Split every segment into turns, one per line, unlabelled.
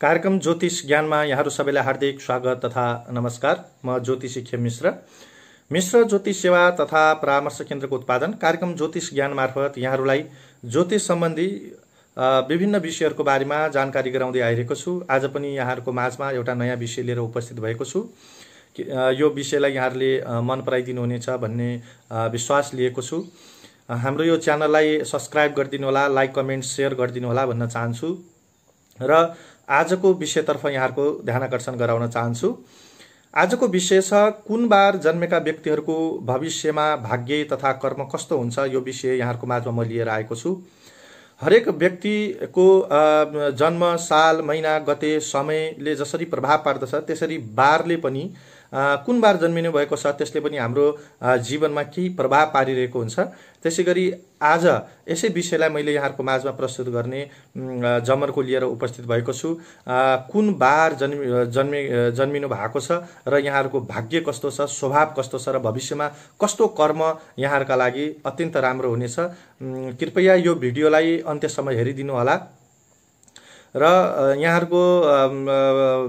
कार्यक्रम ज्योतिष ज्ञानमा यहाँहरू सबैलाई हार्दिक स्वागत तथा नमस्कार। म ज्योतिषी खेम मिश्र ज्योतिष सेवा तथा परामर्श केन्द्रको उत्पादन कार्यक्रम ज्योतिष ज्ञान मार्फत यहाँहरूलाई ज्योतिष सम्बन्धी विभिन्न विषयहरूको बारेमा जानकारी गराउँदै आइरहेको छु। आज पनि यहाँहरूको माझमा एउटा नयाँ विषय लिएर उपस्थित भएको छु। यो विषयलाई यहाँहरूले मन पराइदिनु हुनेछ भन्ने विश्वास लिएको छु। हाम्रो यो च्यानललाई सब्स्क्राइब गरिदिनु होला, लाइक कमेन्ट सेयर गरिदिनु होला भन्न चाहन्छु र आजको विषयतर्फ यहाँहरूको ध्यान आकर्षण गराउन चाहन्छु। आजको विषय छ कुन बार जन्मेका व्यक्तिहरूको भविष्यमा भाग्य तथा कर्म कस्तो हुन्छ। यो विषय यहाँहरूको माझमा म लिएर आएको छु। हरेक व्यक्तिको जन्म साल महिना गते समयले जसरी प्रभाव पार्दछ त्यसरी बारले पनि कुन बार जन्मिनु भएको छ त्यसले पनि हाम्रो जीवनमा केही प्रभाव पारिरहेको हुन्छ। त्यसैगरी आज यसै विषयलाई मैले यहाँहरूको माझमा प्रस्तुत गर्ने जमर्को लिएर उपस्थित भएको छु। कुन बार जन्मिनु भएको छ र यहाँहरूको भाग्य कस्तो छ, स्वभाव कस्तो छ र भविष्यमा कस्तो कर्म यहाँहरूका लागि अत्यन्त राम्रो हुनेछ। कृपया यो भिडियोलाई अन्त्यसम्म हेरिदिनु होला र यहाँहरूको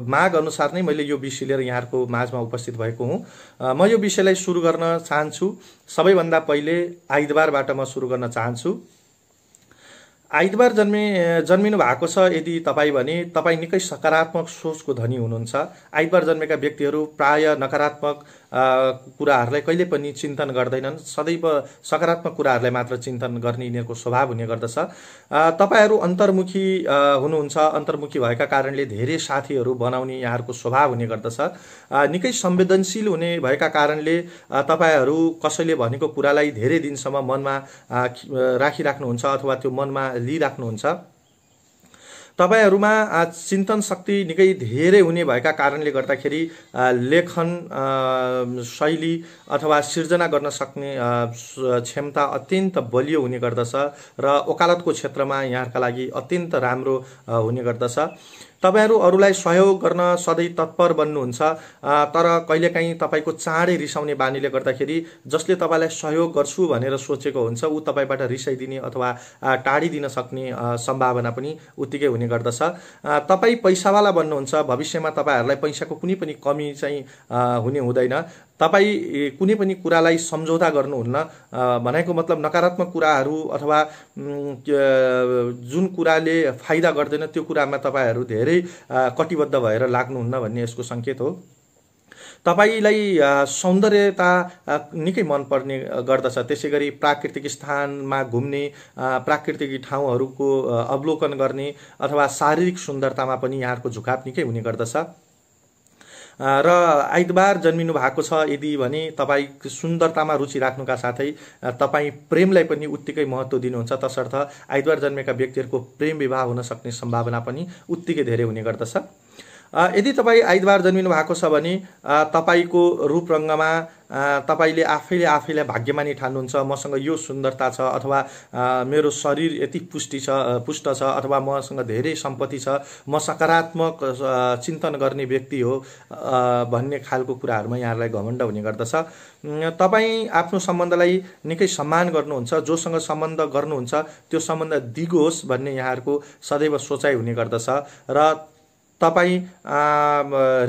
माग अनुसार नै मैले यो विषय लिएर यहाँहरूको माझमा उपस्थित भएको हुँ। म यो विषयलाई सुरु गर्न चाहन्छु। सबैभन्दा पहिले आइतबारबाट म सुरु गर्न चाहन्छु। आइतबार जन्मिनु भएको छ यदि तपाईँ भने तपाईँ निकै सकारात्मक सोचको धनी हुनुहुन्छ। आइतबार जन्मेका व्यक्तिहरू प्राय नकारात्मक कुराहरूलाई कहिले पनि चिन्तन गर्दैनन्, सदैव सकारात्मक कुराहरूलाई मात्र चिन्तन गर्ने यिनीहरूको स्वभाव हुने गर्दछ। तपाईहरू अन्तर्मुखी हुनुहुन्छ। अन्तर्मुखी भएका कारणले धेरै साथीहरू बनाउने यहाँहरूको स्वभाव हुने गर्दछ। निकै संवेदनशील हुने भएका कारणले तपाईहरू कसैले भनेको कुरालाई धेरै दिनसम्म मनमा राखिराख्नुहुन्छ अथवा त्यो मनमा लिइराख्नुहुन्छ। तपाईहरूमा चिन्तन शक्ति निकै धेरै हुने भएका कारणले गर्दाखेरि लेखन शैली अथवा सिर्जना गर्न सक्ने क्षमता अत्यन्त बलियो हुने गर्दछ र वकालतको क्षेत्रमा यहाँहरूका लागि अत्यन्त राम्रो हुने गर्दछ। तपाईहरू अरूलाई सहयोग गर्न सधैँ तत्पर बन्नुहुन्छ, तर कहिलेकाहीँ तपाईँको चाँडै रिसाउने बानीले गर्दाखेरि जसले तपाईँलाई सहयोग गर्छु भनेर सोचेको हुन्छ ऊ तपाईँबाट रिसाइदिने अथवा टाढिदिन सक्ने सम्भावना पनि उत्तिकै हुने गर्दछ। तपाईँ पैसावाला बन्नुहुन्छ। भविष्यमा तपाईँहरूलाई पैसाको कुनै पनि कमी चाहिँ हुने हुँदैन। तपाईँ कुनै पनि कुरालाई सम्झौता गर्नुहुन्न। भनेको मतलब नकारात्मक कुराहरू अथवा जुन कुराले फाइदा गर्दैन त्यो कुरामा तपाईँहरू धेरै कटिबद्ध भएर लाग्नुहुन्न भन्ने यसको सङ्केत हो। तपाईलाई सौन्दर्यता निकै मनपर्ने गर्दछ। त्यसैगरी प्राकृतिक स्थानमा घुम्ने, प्राकृतिक ठाउँहरूको अवलोकन गर्ने अथवा शारीरिक सुन्दरतामा पनि यहाँहरूको झुकाव निकै हुने गर्दछ। र आइतबार जन्मिनु भएको छ यदि भने तपाईँ सुन्दरतामा रुचि राख्नुका साथै तपाईँ प्रेमलाई पनि उत्तिकै महत्त्व दिनुहुन्छ। तसर्थ आइतबार जन्मेका व्यक्तिहरूको प्रेम विवाह हुन सक्ने सम्भावना पनि उत्तिकै धेरै हुने गर्दछ। यदि तपाईँ आइतबार जन्मिनु भएको छ भने तपाईँको रूपरङ्गमा तपाईँले आफैलाई भाग्यमानी ठान्नुहुन्छ। मसँग यो सुन्दरता छ अथवा मेरो शरीर यति पुष्ट छ अथवा मसँग धेरै सम्पत्ति छ, म सकारात्मक चिन्तन गर्ने व्यक्ति हो भन्ने खालको कुराहरूमा यहाँहरूलाई घमण्ड हुने गर्दछ। तपाईँ आफ्नो सम्बन्धलाई निकै सम्मान गर्नुहुन्छ। जोसँग सम्बन्ध गर्नुहुन्छ त्यो सम्बन्ध दिगोस् भन्ने यहाँहरूको सदैव सोचाइ हुने गर्दछ र तपाईँ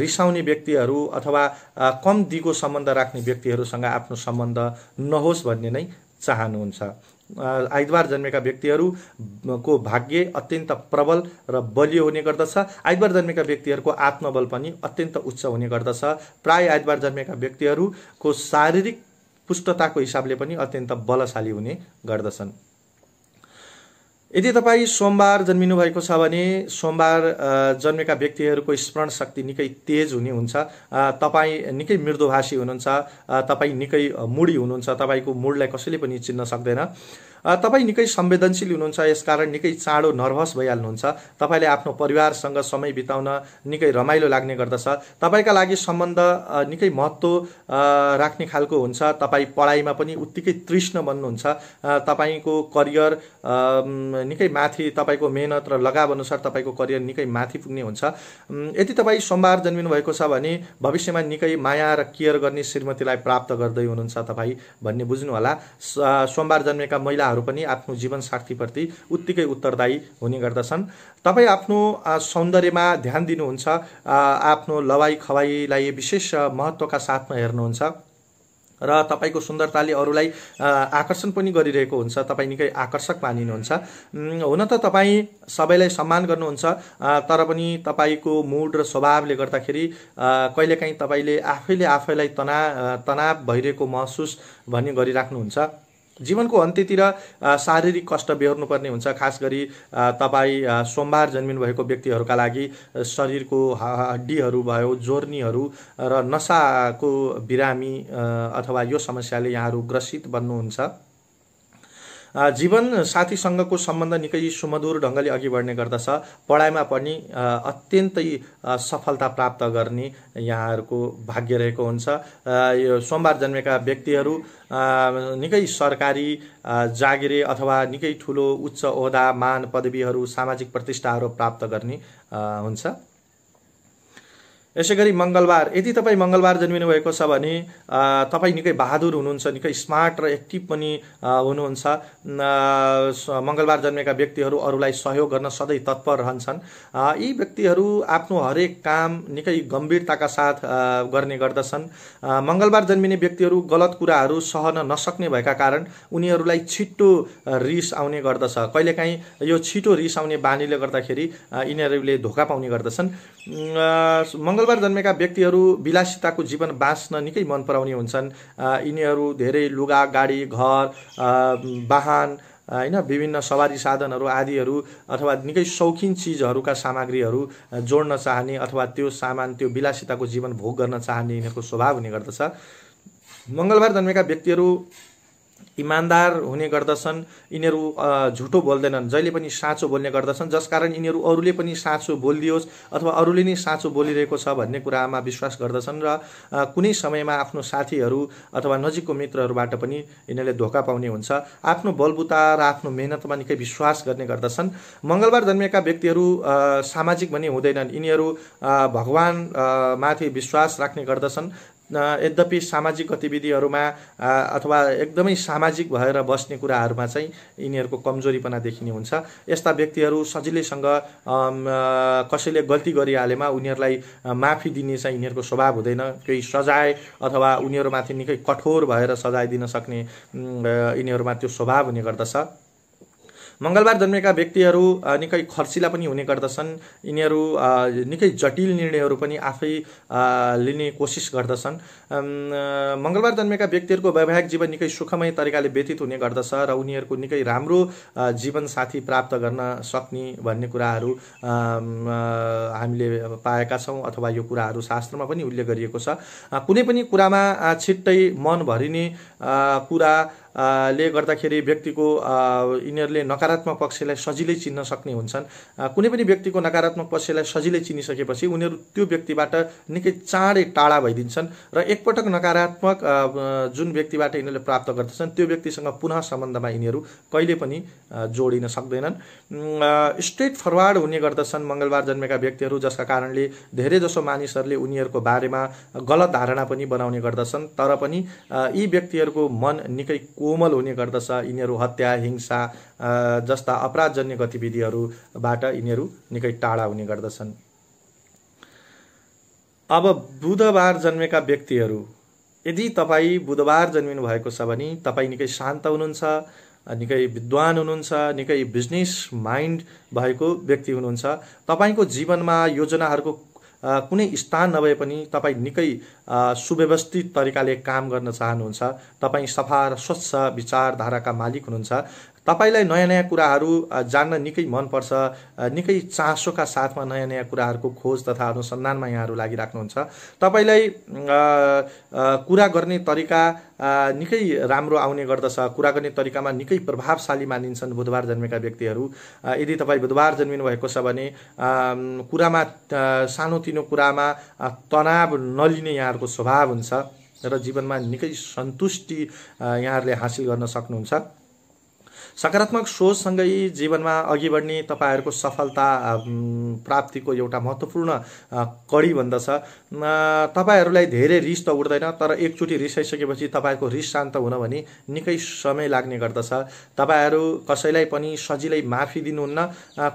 रिसाउने व्यक्तिहरू अथवा कम दिगो सम्बन्ध राख्ने व्यक्तिहरूसँग आफ्नो सम्बन्ध नहोस् भन्ने नै चाहनुहुन्छ। आइतबार जन्मेका व्यक्तिहरूको भाग्य अत्यन्त प्रबल र बलियो हुने गर्दछ। आइतबार जन्मेका व्यक्तिहरूको आत्मबल पनि अत्यन्त उच्च हुने गर्दछ। प्राय आइतबार जन्मेका व्यक्तिहरूको शारीरिक पुष्टताको हिसाबले पनि अत्यन्त बलशाली हुने गर्दछन्। यदि तपाईँ सोमबार जन्मिनु भएको छ भने सोमबार जन्मेका व्यक्तिहरूको स्मरण शक्ति निकै तेज हुने हुन्छ। तपाईँ निकै मृदुभाषी हुनुहुन्छ। तपाईँ निकै मुडी हुनुहुन्छ। तपाईँको मुडलाई कसैले पनि चिन्न सक्दैन। तपाईँ निकै संवेदनशील हुनुहुन्छ। यसकारण निकै चाँडो नर्भस भइहाल्नुहुन्छ। तपाईँले आफ्नो परिवारसँग समय बिताउन निकै रमाइलो लाग्ने गर्दछ। तपाईँका लागि सम्बन्ध निकै महत्त्व राख्ने खालको हुन्छ। तपाईँ पढाइमा पनि उत्तिकै तृष्ण बन्नुहुन्छ। तपाईँको करियर निकै माथि, तपाईँको मेहनत र लगाव अनुसार तपाईँको करियर निकै माथि पुग्ने हुन्छ। यदि तपाईँ सोमबार जन्मिनु भएको छ भने भविष्यमा निकै माया र केयर गर्ने श्रीमतीलाई प्राप्त गर्दै हुनुहुन्छ तपाईँ भन्ने बुझ्नु होला। सोमबार जन्मेका महिला उहाँहरू पनि आफ्नो जीवनसाथीप्रति उत्तिकै उत्तरदायी हुने गर्दछन्। तपाईँ आफ्नो सौन्दर्यमा ध्यान दिनुहुन्छ, आफ्नो लवाई खवाईलाई विशेष महत्त्वका साथमा हेर्नुहुन्छ र तपाईँको सुन्दरताले अरूलाई आकर्षण पनि गरिरहेको हुन्छ। तपाईँ निकै आकर्षक मानिनुहुन्छ। हुन त तपाईँ सबैलाई सम्मान गर्नुहुन्छ, तर पनि तपाईँको मुड र स्वभावले गर्दाखेरि कहिलेकाहीँ तपाईँले आफैलाई तनाव भइरहेको महसुस भन्ने गरिराख्नुहुन्छ। जीवनको अन्त्यतिर शारीरिक कष्ट बेहोर्नुपर्ने हुन्छ। खास गरी तपाईँ सोमबार जन्मिनु भएको व्यक्तिहरूका लागि शरीरको हड्डीहरू भयो, जोर्नीहरू र नसाको बिरामी अथवा यो समस्याले यहाँहरू ग्रसित बन्नुहुन्छ। जीवन साथीसँगको सम्बन्ध निकै सुमधुर ढङ्गले अघि बढ्ने गर्दछ। पढाइमा पनि अत्यन्तै सफलता प्राप्त गर्ने यहाँहरूको भाग्य रहेको हुन्छ। यो सोमबार जन्मेका व्यक्तिहरू निकै सरकारी जागिरे अथवा निकै ठुलो उच्च ओहदा, मान, पदवीहरू, सामाजिक प्रतिष्ठाहरू प्राप्त गर्ने हुन्छ। यसै गरी मङ्गलबार, यदि तपाईँ मङ्गलबार जन्मिनु भएको छ भने तपाईँ निकै बहादुर हुनुहुन्छ, निकै स्मार्ट र एक्टिभ पनि हुनुहुन्छ। मङ्गलबार जन्मेका व्यक्तिहरू अरूलाई सहयोग गर्न सधैँ तत्पर रहन्छन्। यी व्यक्तिहरू आफ्नो हरेक काम निकै गम्भीरताका साथ गर्ने गर्दछन्। मङ्गलबार जन्मिने व्यक्तिहरू गलत कुराहरू सहन नसक्ने भएका कारण उनीहरूलाई छिट्टो रिस आउने गर्दछ। कहिलेकाहीँ यो छिटो रिस आउने बानीले गर्दाखेरि यिनीहरूले धोका पाउने गर्दछन्। मङ्गलबार जन्मेका व्यक्तिहरू विलासिताको जीवन बाँच्न निकै मन पराउने हुन्छन्। यिनीहरू धेरै लुगा, गाडी, घर, वाहन, होइन, विभिन्न सवारी साधनहरू आदिहरू अथवा निकै शौखिन चिजहरूका सामग्रीहरू जोड्न चाहने अथवा त्यो सामान, त्यो विलासिताको जीवन भोग गर्न चाहने यिनीहरूको स्वभाव हुने गर्दछ। मङ्गलबार जन्मेका व्यक्तिहरू इमान्दार हुने गर्दछन्। यिनीहरू झुटो बोल्दैनन्, जहिले पनि साँचो बोल्ने गर्दछन्, जसकारण यिनीहरू अरूले पनि साँचो बोलिदियोस् अथवा अरूले नै साँचो बोलिरहेको छ भन्ने कुरामा विश्वास गर्दछन् र कुनै समयमा आफ्नो साथीहरू अथवा नजिकको मित्रहरूबाट पनि यिनीहरूले धोका पाउने हुन्छ। आफ्नो बलबुता र आफ्नो मेहनतमा निकै विश्वास गर्ने गर्दछन्। मङ्गलबार जन्मेका व्यक्तिहरू सामाजिक भने हुँदैनन्। यिनीहरू भगवान माथि विश्वास राख्ने गर्दछन्। यद्यपि सामाजिक गतिविधिहरूमा अथवा एकदमै सामाजिक भएर बस्ने कुराहरूमा चाहिँ यिनीहरूको कमजोरीपना देखिने हुन्छ। यस्ता व्यक्तिहरू सजिलैसँग कसैले गल्ती गरिहालेमा उनीहरूलाई माफी दिने चाहिँ यिनीहरूको स्वभाव हुँदैन। केही सजाय अथवा उनीहरूमाथि निकै कठोर भएर सजाय दिन सक्ने यिनीहरूमा त्यो स्वभाव हुने गर्दछ। मङ्गलबार जन्मेका व्यक्तिहरू निकै खर्चिला पनि हुने गर्दछन्। यिनीहरू निकै जटिल निर्णयहरू पनि आफै लिने कोसिस गर्दछन्। मङ्गलबार जन्मेका व्यक्तिहरूको वैवाहिक जीवन निकै सुखमय तरिकाले व्यतीत हुने गर्दछ र उनीहरूको निकै राम्रो जीवनसाथी प्राप्त गर्न सक्ने भन्ने कुराहरू हामीले पाएका छौँ अथवा यो कुराहरू शास्त्रमा पनि उल्लेख गरिएको छ। कुनै पनि कुरामा छिट्टै मन भरिने कुरा ले गर्दाखेरि व्यक्तिको यिनीहरूले नकारात्मक पक्षलाई सजिलै चिन्न सक्ने हुन्छन्। कुनै पनि व्यक्तिको नकारात्मक पक्षलाई सजिलै चिनिसकेपछि उनीहरू त्यो व्यक्तिबाट निकै चाँडै टाढा भइदिन्छन् र एकपटक नकारात्मक जुन व्यक्तिबाट यिनीहरूले प्राप्त गर्दछन् त्यो व्यक्तिसँग पुनः सम्बन्धमा यिनीहरू कहिले पनि जोडिन सक्दैनन्। स्ट्रेट फरवार्ड हुने गर्दछन् मङ्गलबार जन्मेका व्यक्तिहरू, जसका कारणले धेरैजसो मानिसहरूले उनीहरूको बारेमा गलत धारणा पनि बनाउने गर्दछन्। तर पनि यी व्यक्तिहरूको मन निकै कोमल हुने गर्दछ। यिनीहरू हत्या, हिंसा जस्ता अपराधजन्य गतिविधिहरूबाट यिनीहरू निकै टाढा हुने गर्दछन्। अब बुधबार जन्मेका व्यक्तिहरू, यदि तपाईँ बुधबार जन्मिनु भएको छ भने तपाईँ निकै शान्त हुनुहुन्छ, निकै विद्वान हुनुहुन्छ, निकै बिजनेस माइन्ड भएको व्यक्ति हुनुहुन्छ। तपाईँको जीवनमा योजनाहरूको कुनै स्थान नभए पनि तपाईँ निकै सुव्यवस्थित तरिकाले काम गर्न चाहनुहुन्छ। तपाईँ सफा र स्वच्छ विचारधाराका मालिक हुनुहुन्छ। तपाईलाई नयाँ नयाँ कुराहरू जान्न निकै मनपर्छ। निकै चासोका साथमा नयाँ नयाँ कुराहरूको खोज तथा अनुसन्धानमा यहाँहरू लागिराख्नुहुन्छ। तपाईलाई कुरा गर्ने तरिका निकै राम्रो आउने गर्दछ। कुरा गर्ने तरिकामा निकै प्रभावशाली मानिन्छन् बुधबार जन्मेका व्यक्तिहरू। यदि तपाईँ बुधबार जन्मिनु भएको छ भने कुरामा सानोतिनो कुरामा तनाव नलिने यहाँहरूको स्वभाव हुन्छ र जीवनमा निकै सन्तुष्टि यहाँहरूले हासिल गर्न सक्नुहुन्छ। सकारात्मक सोचसँगै जीवनमा अघि बढ्ने तपाईँहरूको सफलता प्राप्तिको एउटा महत्त्वपूर्ण कडी बन्दछ। तपाईँहरूलाई धेरै रिस त उठ्दैन, तर एकचोटि रिसाइसकेपछि तपाईँहरूको रिस शान्त हुन भने निकै समय लाग्ने गर्दछ। तपाईँहरू कसैलाई पनि सजिलै माफी दिनुहुन्न।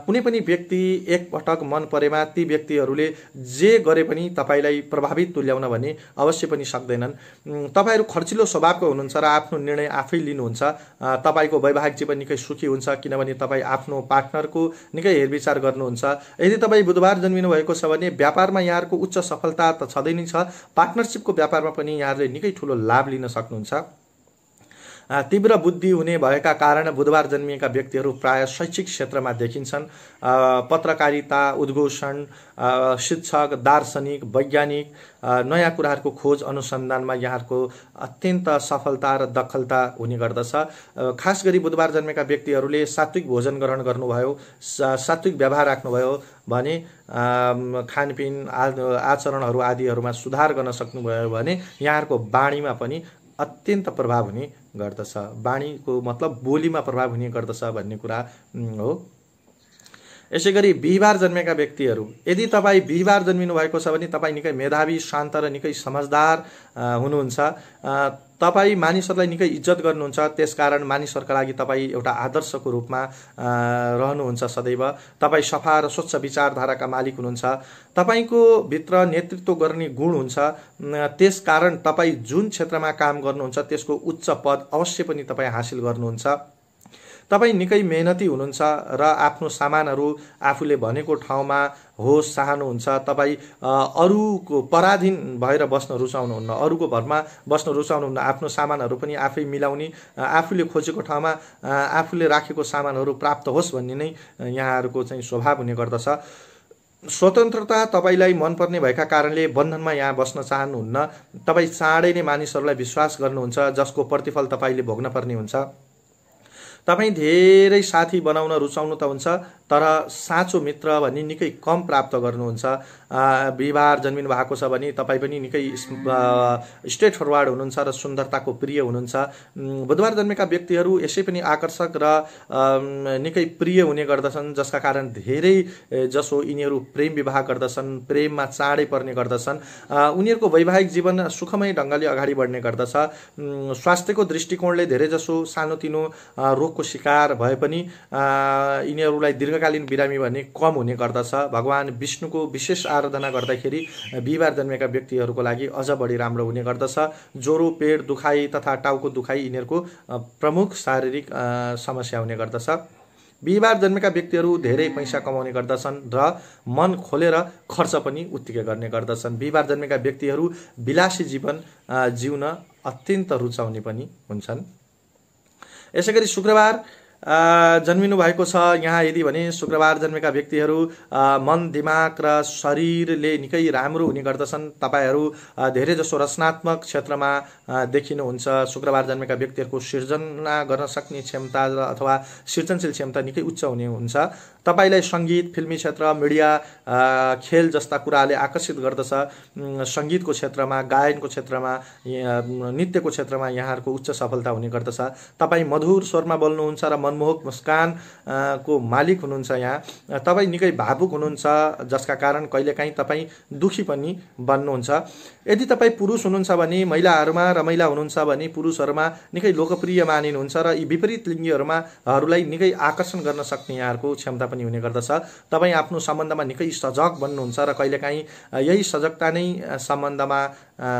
कुनै पनि व्यक्ति एकपटक मन परेमा ती व्यक्तिहरूले जे गरे पनि तपाईँलाई प्रभावित तुल्याउन भने अवश्य पनि सक्दैनन्। तपाईँहरू खर्चिलो स्वभावको हुनुहुन्छ र आफ्नो निर्णय आफै लिनुहुन्छ। तपाईँको वैवाहिक जीवन निकै सुखी हुन्छ, किनभने तपाईँ आफ्नो पार्टनरको निकै हेरविचार गर्नुहुन्छ। यदि तपाईँ बुधबार जन्मिनु भएको छ भने व्यापारमा यहाँहरूको उच्च सफलता त छँदै नै छ, पार्टनरसिपको व्यापारमा पनि यहाँहरूले निकै ठुलो लाभ लिन सक्नुहुन्छ। तीव्र बुद्धि हुने भएका कारण बुधबार जन्मिएका व्यक्तिहरू प्राय शैक्षिक क्षेत्रमा देखिन्छन्। पत्रकारिता, उद्घोषण, शिक्षक, दार्शनिक, वैज्ञानिक, नयाँ कुराहरूको खोज अनुसन्धानमा यहाँहरूको अत्यन्त सफलता र दखलता हुने गर्दछ। खास गरी बुधबार जन्मेका व्यक्तिहरूले सात्विक भोजन ग्रहण गर्नुभयो, सात्विक व्यवहार राख्नुभयो भने, खानपिन आचरणहरू आदिहरूमा सुधार गर्न सक्नुभयो भने यहाँहरूको वाणीमा पनि अत्यन्त प्रभाव हुने गर्दछ। वाणीको मतलब बोलीमा प्रभाव हुने गर्दछ भन्ने कुरा हो। यसै गरी बिहीबार जन्मेका व्यक्तिहरू, यदि तपाईँ बिहीबार जन्मिनु भएको छ भने तपाईँ निकै मेधावी, शान्त र निकै समझदार हुनुहुन्छ। तपाईँ मानिसहरूलाई निकै इज्जत गर्नुहुन्छ, त्यसकारण मानिसहरूका लागि तपाईँ एउटा आदर्शको रूपमा रहनुहुन्छ सदैव। तपाईँ सफा र स्वच्छ विचारधाराका मालिक हुनुहुन्छ। तपाईँको भित्र नेतृत्व गर्ने गुण हुन्छ, त्यसकारण तपाईँ जुन क्षेत्रमा काम गर्नुहुन्छ त्यसको उच्च पद अवश्य पनि तपाईँ हासिल गर्नुहुन्छ। तपाईँ निकै मेहनती हुनुहुन्छ र आफ्नो सामानहरू आफूले भनेको ठाउँमा होस् चाहनुहुन्छ। तपाईँ अरूको पराधीन भएर बस्न रुचाउनुहुन्न, अरूको भरमा बस्न रुचाउनुहुन्न। आफ्नो सामानहरू पनि आफै मिलाउने, आफूले खोजेको ठाउँमा आफूले राखेको सामानहरू प्राप्त होस् भन्ने नै यहाँहरूको चाहिँ स्वभाव हुने गर्दछ। स्वतन्त्रता तपाईँलाई मनपर्ने भएका कारणले बन्धनमा यहाँ बस्न चाहनुहुन्न। तपाईँ चाँडै नै मानिसहरूलाई विश्वास गर्नुहुन्छ, जसको प्रतिफल तपाईँले भोग्न पर्ने हुन्छ। तपाईँ धेरै साथी बनाउन रुचाउनु त हुन्छ, तर साँचो मित्र भन्ने निकै कम प्राप्त गर्नुहुन्छ। बिहीबार जन्मिनु भएको छ भने तपाईँ पनि निकै स्ट्रेट फरवार्ड हुनुहुन्छ र सुन्दरताको प्रिय हुनुहुन्छ। बुधबार जन्मेका व्यक्तिहरू यसै पनि आकर्षक र निकै प्रिय हुने गर्दछन्, जसका कारण धेरै जसो यिनीहरू प्रेम विवाह गर्दछन्, प्रेममा चाँडै पर्ने गर्दछन्। उनीहरूको वैवाहिक जीवन सुखमय ढङ्गले अगाडि बढ्ने गर्दछ। स्वास्थ्यको दृष्टिकोणले धेरै जसो सानोतिनो रोगको शिकार भए पनि यिनीहरूलाई दीर्घकालीन बिरामी भन्ने कम हुने गर्दछ। भगवान विष्णुको विशेष आराधना गर्दाखेरि बिहीबार जन्मेका व्यक्तिहरूको लागि अझ बढी राम्रो हुने गर्दछ। ज्वरो, पेट दुखाइ तथा टाउको दुखाइ यिनीहरूको प्रमुख शारीरिक समस्या हुने गर्दछ। बिहीबार जन्मेका व्यक्तिहरू धेरै पैसा कमाउने गर्दछन् र मन खोलेर खर्च पनि उत्तिकै गर्ने गर्दछन्। बिहीबार जन्मेका व्यक्तिहरू विलासी जीवन जिउन अत्यन्त रुचाउने पनि हुन्छन्। यसै गरी शुक्रबार जन्मिनु भएको छ यहाँ यदि भने शुक्रबार जन्मेका व्यक्तिहरू मन, दिमाग र शरीरले निकै राम्रो हुने गर्दछन्। तपाईँहरू धेरै जसो रचनात्मक क्षेत्रमा देखिनुहुन्छ। शुक्रबार जन्मेका व्यक्तिहरूको सिर्जना गर्न सक्ने क्षमता अथवा सृजनशील क्षमता निकै उच्च हुने हुन्छ। तपाईँलाई सङ्गीत, फिल्मी क्षेत्र, मिडिया, खेल जस्ता कुराले आकर्षित गर्दछ। सङ्गीतको क्षेत्रमा, गायनको क्षेत्रमा, नृत्यको क्षेत्रमा यहाँहरूको उच्च सफलता हुने गर्दछ। तपाईँ मधुर स्वरमा बोल्नुहुन्छ र मनमोहक मुस्कान को मालिक हुनुहुन्छ। यहाँ तपाईँ निकै भावुक हुनुहुन्छ, जसका कारण कहिलेकाहीँ तपाईँ दुखी पनि बन्नुहुन्छ। यदि तपाईँ पुरुष हुनुहुन्छ भने महिलाहरूमा रमाइला हुनुहुन्छ भने पुरुषहरूमा निकै लोकप्रिय मानिनुहुन्छ र यी विपरीत लिङ्गीहरूलाई निकै आकर्षण गर्न सक्ने यहाँहरूको क्षमता पनि हुने गर्दछ। तपाईँ आफ्नो सम्बन्धमा निकै सजग बन्नुहुन्छ र कहिलेकाहीँ यही सजगता नै सम्बन्धमा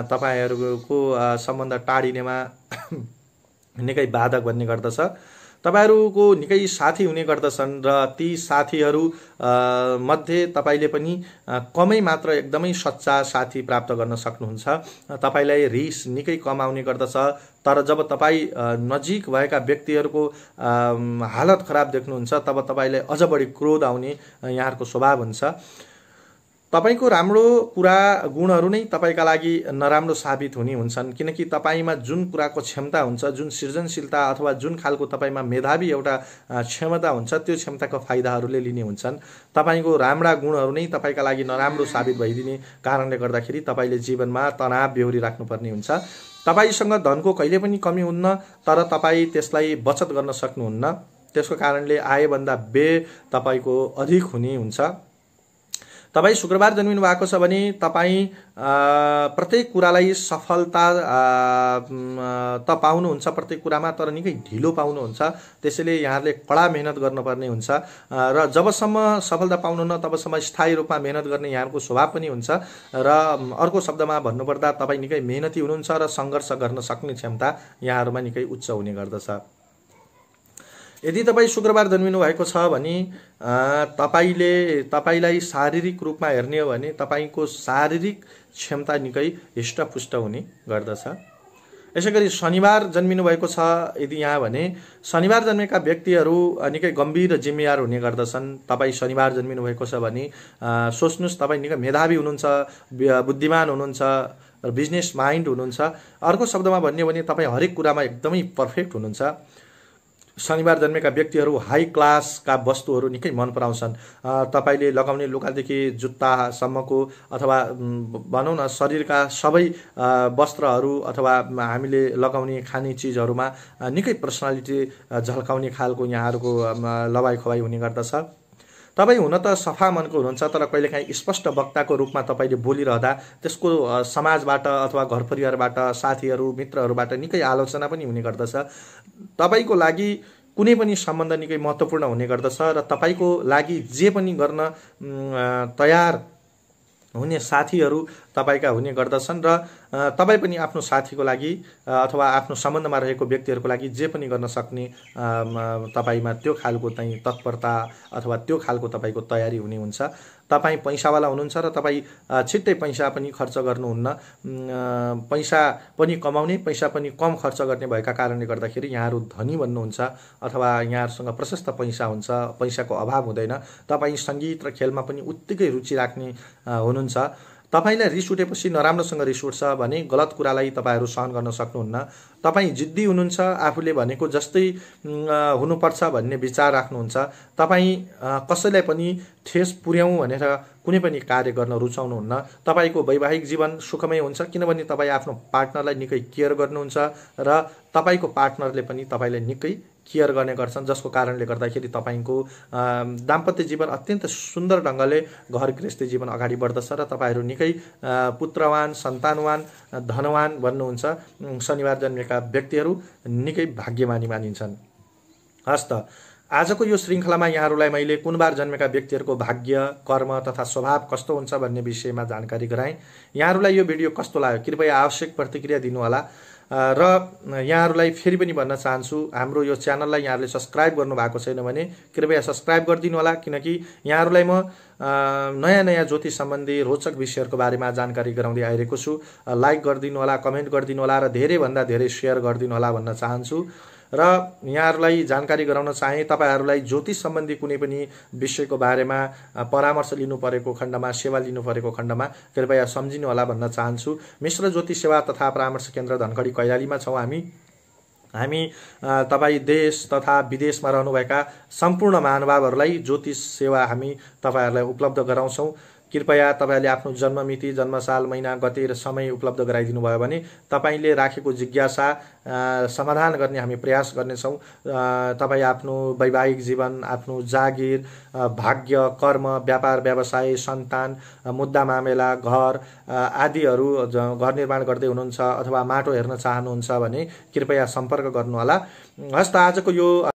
तपाईँहरूको सम्बन्ध टाढिनेमा निकै बाधक बन्ने गर्दछ। तपाईँहरूको निकै साथी हुने गर्दछन् र ती साथीहरू मध्ये तपाईँले पनि कमै मात्र एकदमै सच्चा साथी प्राप्त गर्न सक्नुहुन्छ। तपाईँलाई रिस निकै कम आउने गर्दछ, तर जब तपाईँ नजिक भएका व्यक्तिहरूको हालत खराब देख्नुहुन्छ तब तपाईँलाई अझ बढी क्रोध आउने यहाँहरूको स्वभाव हुन्छ। तपाईको राम्रो कुरा गुणहरू नै तपाईका लागि नराम्रो साबित हुने हुन्छन्, किनकि तपाईमा जुन कुराको क्षमता हुन्छ, जुन सृजनशीलता अथवा जुन खालको तपाईमा मेधावी एउटा क्षमता हुन्छ, त्यो क्षमताको फाइदाहरूले लिने हुन्छन्। तपाईको राम्रा गुणहरू नै तपाईका लागि नराम्रो साबित भइदिने कारणले गर्दाखेरि तपाईले जीवनमा तनाव बेहोरी राख्नुपर्ने हुन्छ। तपाईसँग धनको कहिले पनि कमी हुन्न, तर तपाईँ त्यसलाई बचत गर्न सक्नुहुन्न। त्यसको कारणले आयभन्दा व्यय तपाईँको अधिक हुने हुन्छ। तपाईँ शुक्रबार जन्मिनु भएको छ भने तपाईँ प्रत्येक कुरालाई सफलता त पाउनुहुन्छ प्रत्येक कुरामा, तर निकै ढिलो पाउनुहुन्छ। त्यसैले यहाँहरूले कडा मेहनत गर्नुपर्ने हुन्छ र जबसम्म सफलता पाउनुहुन्न तबसम्म स्थायी रूपमा मेहनत गर्ने यहाँको स्वभाव पनि हुन्छ। र अर्को शब्दमा भन्नुपर्दा तपाईँ निकै मेहनती हुनुहुन्छ र सङ्घर्ष गर्न सक्ने क्षमता यहाँहरूमा निकै उच्च हुने गर्दछ। यदि तपाईँ शुक्रबार जन्मिनु भएको छ भने तपाईलाई शारीरिक रूपमा हेर्ने हो भने तपाईँको शारीरिक क्षमता निकै हिष्टपुष्ट हुने गर्दछ। यसै गरी शनिबार जन्मिनु भएको छ यदि यहाँ भने शनिबार जन्मेका व्यक्तिहरू निकै गम्भीर र जिम्मेवार हुने गर्दछन्। तपाईँ शनिबार जन्मिनु भएको छ भने सोच्नुहोस्, तपाईँ निकै मेधावी हुनुहुन्छ, बुद्धिमान हुनुहुन्छ, बिजनेस माइन्ड हुनुहुन्छ। अर्को शब्दमा भन्ने हो भने तपाईँ हरेक कुरामा एकदमै पर्फेक्ट हुनुहुन्छ। शनिबार जन्मेका व्यक्तिहरू हाई क्लासका वस्तुहरू निकै मन पराउँछन्। तपाईले लगाउने लुगादेखि जुत्तासम्मको अथवा भनौँ न शरीरका सबै वस्त्रहरू अथवा हामीले लगाउने खाने चिजहरूमा निकै पर्सनालिटी झल्काउने खालको यहाँहरूको लवाई खवाई हुने गर्दछ। तपाईँ हुन त सफा मनको हुनुहुन्छ, तर कहिलेकाहीँ स्पष्ट वक्ताको रूपमा तपाईँले बोलिरहँदा त्यसको समाजबाट अथवा घर परिवारबाट, साथीहरू मित्रहरूबाट निकै आलोचना पनि हुने गर्दछ। तपाईँको लागि कुनै पनि सम्बन्ध निकै महत्त्वपूर्ण हुने गर्दछ र तपाईँको लागि जे पनि गर्न तयार हुने साथीहरू तपाईँका हुने गर्दछन् र तपाईँ पनि आफ्नो साथीको लागि अथवा आफ्नो सम्बन्धमा रहेको व्यक्तिहरूको लागि जे पनि गर्न सक्ने तपाईँमा त्यो खालको चाहिँ तत्परता अथवा त्यो खालको तपाईँको तयारी हुने हुन्छ। तपाईँ पैसावाला हुनुहुन्छ र तपाईँ छिट्टै पैसा पनि खर्च गर्नुहुन्न। पैसा पनि कमाउने, पैसा पनि कम खर्च गर्ने भएका कारणले गर्दाखेरि यहाँहरू धनी बन्नुहुन्छ अथवा यहाँहरूसँग प्रशस्त पैसा हुन्छ, पैसाको अभाव हुँदैन। तपाईँ सङ्गीत र खेलमा पनि उत्तिकै रुचि राख्ने हुनुहुन्छ। तपाईलाई रिस उठेपछि नराम्रोसँग रिस उठ्छ भने गलत कुरालाई तपाईँहरू सहन गर्न सक्नुहुन्न। तपाईँ जिद्दी हुनुहुन्छ, आफूले भनेको जस्तै हुनुपर्छ भन्ने विचार राख्नुहुन्छ। तपाईँ कसैलाई पनि ठेस पुर्याउँ भनेर कुनै पनि कार्य गर्न रुचाउनुहुन्न। तपाईँको वैवाहिक जीवन सुखमय हुन्छ किनभने तपाईँ आफ्नो पार्टनरलाई निकै केयर गर्नुहुन्छ र तपाईँको पार्टनरले पनि तपाईँलाई निकै केयर गर्ने गर्छन्, जसको कारणले गर्दाखेरि तपाईँको दाम्पत्य जीवन अत्यन्त सुन्दर ढङ्गले घर गृहस्थी जीवन अगाडि बढ्दछ र तपाईँहरू निकै पुत्रवान, सन्तानवान, धनवान बन्नुहुन्छ। शनिबार जन्मेका व्यक्तिहरू निकै भाग्यमानी मानिन्छन्। हस्त आजको यो श्रृङ्खलामा यहाँहरूलाई मैले कुन बार जन्मेका व्यक्तिहरूको भाग्य, कर्म तथा स्वभाव कस्तो हुन्छ भन्ने विषयमा जानकारी गराएँ। यहाँहरूलाई यो भिडियो कस्तो लाग्यो कृपया आवश्यक प्रतिक्रिया दिनुहोला र यहाँहरूलाई फेरि पनि भन्न चाहन्छु, हाम्रो यो च्यानललाई यहाँहरूले सब्सक्राइब गर्नुभएको छैन भने कृपया सब्सक्राइब गरिदिनु होला, किनकि यहाँहरूलाई म नयाँ नयाँ ज्योतिष सम्बन्धी रोचक विषयहरूको बारेमा जानकारी गराउँदै आइरहेको छु। लाइक गरिदिनु होला, कमेन्ट गरिदिनु होला र धेरैभन्दा धेरै सेयर गरिदिनु होला भन्न चाहन्छु। र यहाँहरूलाई जानकारी गराउन चाहे तपाईँहरूलाई ज्योतिष सम्बन्धी कुनै पनि विषयको बारेमा परामर्श लिनु परेको खण्डमा, सेवा लिनु परेको खण्डमा कृपया सम्झिनु होला भन्न चाहन्छु। मिश्र ज्योतिष सेवा तथा परामर्श केन्द्र धनगढी कैलालीमा छौँ हामी तपाईँ देश तथा विदेशमा रहनुभएका सम्पूर्ण महानुभावहरूलाई ज्योतिष सेवा हामी तपाईँहरूलाई उपलब्ध गराउँछौँ। कृपया तपाईँले आफ्नो जन्ममिति, जन्मसाल, महिना, गते र समय उपलब्ध गराइदिनु भयो भने तपाईँले राखेको जिज्ञासा समाधान गर्ने हामी प्रयास गर्नेछौँ। तपाईँ आफ्नो वैवाहिक जीवन, आफ्नो जागिर, भाग्य, कर्म, व्यापार व्यवसाय, सन्तान, मुद्दा मामेला, घर आदिहरू घर निर्माण गर्दै हुनुहुन्छ अथवा माटो हेर्न चाहनुहुन्छ भने कृपया सम्पर्क गर्नुहोला। हस्त आजको यो